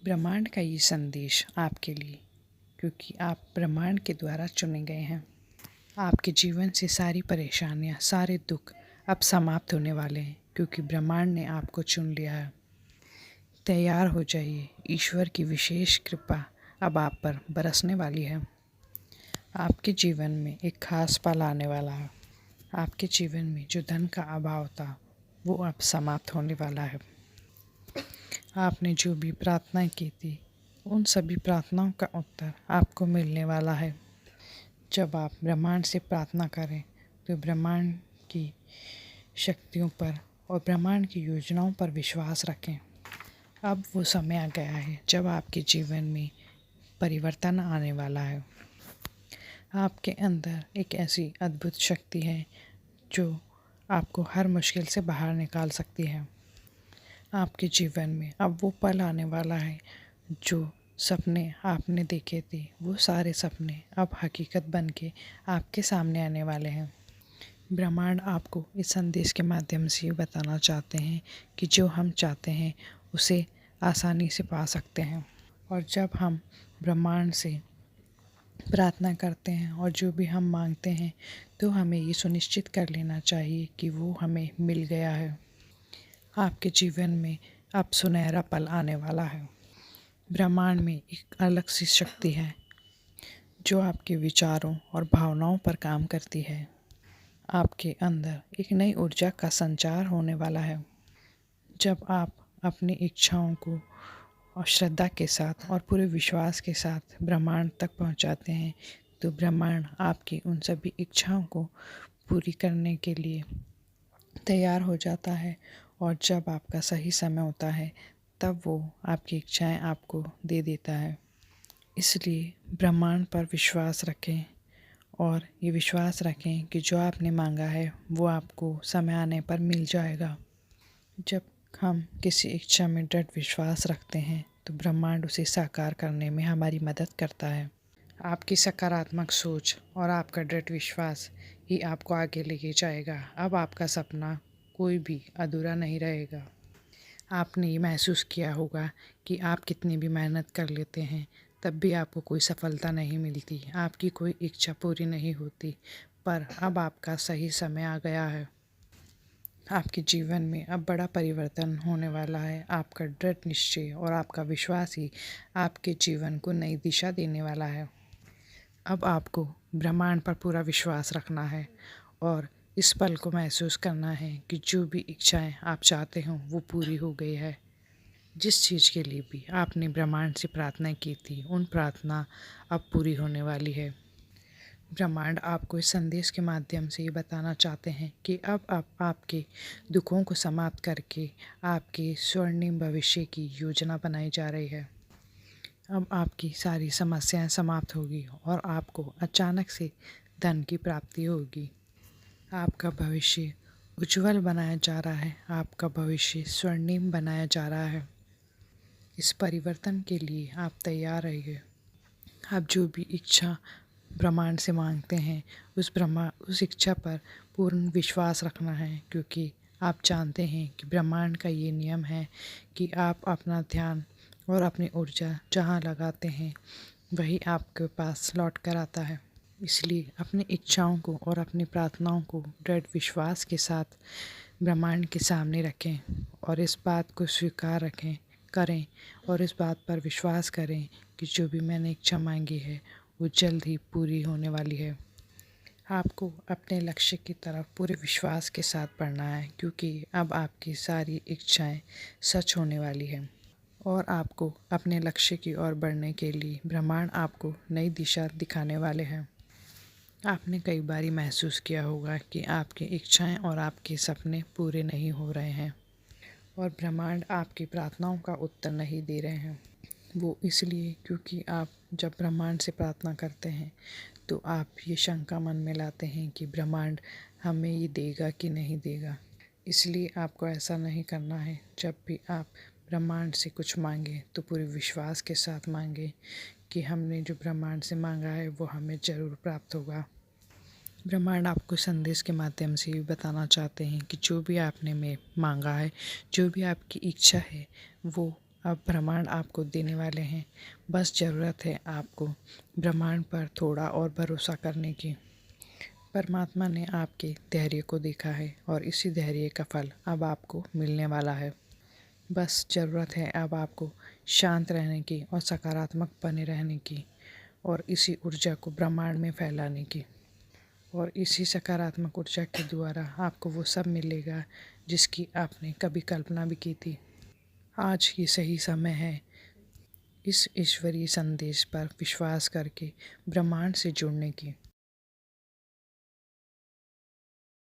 ब्रह्मांड का ये संदेश आपके लिए, क्योंकि आप ब्रह्मांड के द्वारा चुने गए हैं। आपके जीवन से सारी परेशानियां, सारे दुख अब समाप्त होने वाले हैं, क्योंकि ब्रह्मांड ने आपको चुन लिया है। तैयार हो जाइए, ईश्वर की विशेष कृपा अब आप पर बरसने वाली है। आपके जीवन में एक खास पल आने वाला है। आपके जीवन में जो धन का अभाव था वो अब समाप्त होने वाला है। आपने जो भी प्रार्थना की थी उन सभी प्रार्थनाओं का उत्तर आपको मिलने वाला है। जब आप ब्रह्मांड से प्रार्थना करें तो ब्रह्मांड की शक्तियों पर और ब्रह्मांड की योजनाओं पर विश्वास रखें। अब वो समय आ गया है जब आपके जीवन में परिवर्तन आने वाला है। आपके अंदर एक ऐसी अद्भुत शक्ति है जो आपको हर मुश्किल से बाहर निकाल सकती है। आपके जीवन में अब वो पल आने वाला है जो सपने आपने देखे थे वो सारे सपने अब हकीकत बन के आपके सामने आने वाले हैं। ब्रह्मांड आपको इस संदेश के माध्यम से बताना चाहते हैं कि जो हम चाहते हैं उसे आसानी से पा सकते हैं। और जब हम ब्रह्मांड से प्रार्थना करते हैं और जो भी हम मांगते हैं तो हमें ये सुनिश्चित कर लेना चाहिए कि वो हमें मिल गया है। आपके जीवन में अब सुनहरा पल आने वाला है। ब्रह्मांड में एक अलग सी शक्ति है जो आपके विचारों और भावनाओं पर काम करती है। आपके अंदर एक नई ऊर्जा का संचार होने वाला है। जब आप अपनी इच्छाओं को और श्रद्धा के साथ और पूरे विश्वास के साथ ब्रह्मांड तक पहुंचाते हैं तो ब्रह्मांड आपकी उन सभी इच्छाओं को पूरी करने के लिए तैयार हो जाता है। और जब आपका सही समय होता है तब वो आपकी इच्छाएं आपको दे देता है। इसलिए ब्रह्मांड पर विश्वास रखें और ये विश्वास रखें कि जो आपने मांगा है वो आपको समय आने पर मिल जाएगा। जब हम किसी इच्छा में दृढ़ विश्वास रखते हैं तो ब्रह्मांड उसे साकार करने में हमारी मदद करता है। आपकी सकारात्मक सोच और आपका दृढ़ विश्वास ही आपको आगे लेके जाएगा। अब आपका सपना कोई भी अधूरा नहीं रहेगा। आपने ये महसूस किया होगा कि आप कितनी भी मेहनत कर लेते हैं तब भी आपको कोई सफलता नहीं मिलती, आपकी कोई इच्छा पूरी नहीं होती। पर अब आपका सही समय आ गया है। आपके जीवन में अब बड़ा परिवर्तन होने वाला है। आपका दृढ़ निश्चय और आपका विश्वास ही आपके जीवन को नई दिशा देने वाला है। अब आपको ब्रह्मांड पर पूरा विश्वास रखना है और इस पल को महसूस करना है कि जो भी इच्छाएं आप चाहते हो वो पूरी हो गई है। जिस चीज़ के लिए भी आपने ब्रह्मांड से प्रार्थना की थी उन प्रार्थना अब पूरी होने वाली है। ब्रह्मांड आपको इस संदेश के माध्यम से ये बताना चाहते हैं कि अब आप आपके दुखों को समाप्त करके आपके स्वर्णिम भविष्य की योजना बनाई जा रही है। अब आपकी सारी समस्याएं समाप्त होगी और आपको अचानक से धन की प्राप्ति होगी। आपका भविष्य उज्जवल बनाया जा रहा है। आपका भविष्य स्वर्णिम बनाया जा रहा है। इस परिवर्तन के लिए आप तैयार रहिए। आप जो भी इच्छा ब्रह्मांड से मांगते हैं उस इच्छा पर पूर्ण विश्वास रखना है, क्योंकि आप जानते हैं कि ब्रह्मांड का ये नियम है कि आप अपना ध्यान और अपनी ऊर्जा जहाँ लगाते हैं वही आपके पास लौट कर आता है। इसलिए अपनी इच्छाओं को और अपनी प्रार्थनाओं को दृढ़ विश्वास के साथ ब्रह्मांड के सामने रखें और इस बात को स्वीकार करें और इस बात पर विश्वास करें कि जो भी मैंने इच्छा मांगी है वो जल्द ही पूरी होने वाली है। आपको अपने लक्ष्य की तरफ पूरे विश्वास के साथ बढ़ना है, क्योंकि अब आपकी सारी इच्छाएं सच होने वाली हैं और आपको अपने लक्ष्य की ओर बढ़ने के लिए ब्रह्मांड आपको नई दिशा दिखाने वाले हैं। आपने कई बार महसूस किया होगा कि आपकी इच्छाएं और आपके सपने पूरे नहीं हो रहे हैं और ब्रह्मांड आपकी प्रार्थनाओं का उत्तर नहीं दे रहे हैं। वो इसलिए क्योंकि आप जब ब्रह्मांड से प्रार्थना करते हैं तो आप ये शंका मन में लाते हैं कि ब्रह्मांड हमें ये देगा कि नहीं देगा। इसलिए आपको ऐसा नहीं करना है। जब भी आप ब्रह्मांड से कुछ मांगे तो पूरे विश्वास के साथ मांगे कि हमने जो ब्रह्मांड से मांगा है वो हमें ज़रूर प्राप्त होगा। ब्रह्मांड आपको संदेश के माध्यम से भी बताना चाहते हैं कि जो भी आपने में मांगा है, जो भी आपकी इच्छा है वो अब ब्रह्मांड आपको देने वाले हैं। बस ज़रूरत है आपको ब्रह्मांड पर थोड़ा और भरोसा करने की। परमात्मा ने आपके धैर्य को देखा है और इसी धैर्य का फल अब आपको मिलने वाला है। बस ज़रूरत है अब आपको शांत रहने की और सकारात्मक बने रहने की और इसी ऊर्जा को ब्रह्मांड में फैलाने की। और इसी सकारात्मक ऊर्जा के द्वारा आपको वो सब मिलेगा जिसकी आपने कभी कल्पना भी की थी। आज ये सही समय है इस ईश्वरीय संदेश पर विश्वास करके ब्रह्मांड से जुड़ने की।